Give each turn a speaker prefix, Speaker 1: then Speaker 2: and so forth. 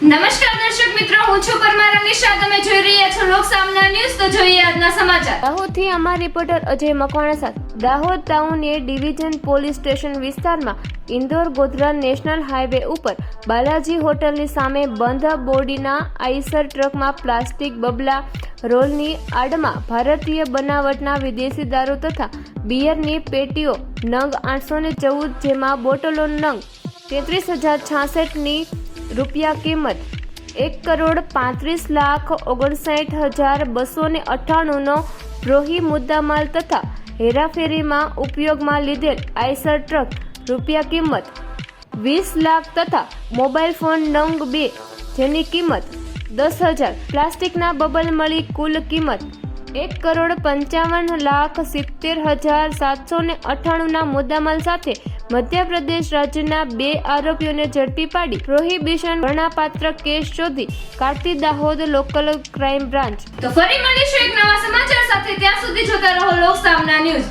Speaker 1: નમસ્કાર દર્શક મિત્રો, હું છું પરમાર અનિશા. તમે જોઈ રહ્યા છો લોક સામના ન્યૂઝ. તો જોઈએ આજના સમાચાર.
Speaker 2: દાહોદથી અમારા રિપોર્ટર અજય મકવાણા સાથે. દાહોદ ટાઉન એ ડિવિઝન પોલીસ સ્ટેશન વિસ્તારમાં ઇન્દોર ગોધરા નેશનલ હાઈવે ઉપર બાલાજી હોટલની સામે બંધ બોડીના આઈસર ટ્રકમાં પ્લાસ્ટિક બબલા રોલની આડમાં ભારતીય બનાવટના વિદેશી દારૂ તથા બિયરની પેટીઓ નંગ 814, જેમાં બોટલો નંગ 33,066ની રૂપિયા કિંમત 1,35,59,298નો રોહી મુદ્દામાલ તથા હેરાફેરીમાં ઉપયોગમાં લીધેલ આઈસર ટ્રક રૂપિયા કિંમત 20 લાખ તથા મોબાઈલ ફોન નંગ 2 જેની કિંમત 10,000, પ્લાસ્ટિકના બબલ મળી કુલ કિંમત 1,55,70,798ના મુદ્દામાલ સાથે મધ્યપ્રદેશ રાજ્યના 2 આરોપીઓને ઝડપી પાડી પ્રોહિબિશન ભરણાપાત્ર કેસ શોધી કાઢતી દાહોદ લોકલ ક્રાઇમ બ્રાન્ચ.
Speaker 1: તો ફરી મળીશું એક નવા સમાચાર સાથે. ત્યાં સુધી જોતા રહો લોક સામના ન્યૂઝ.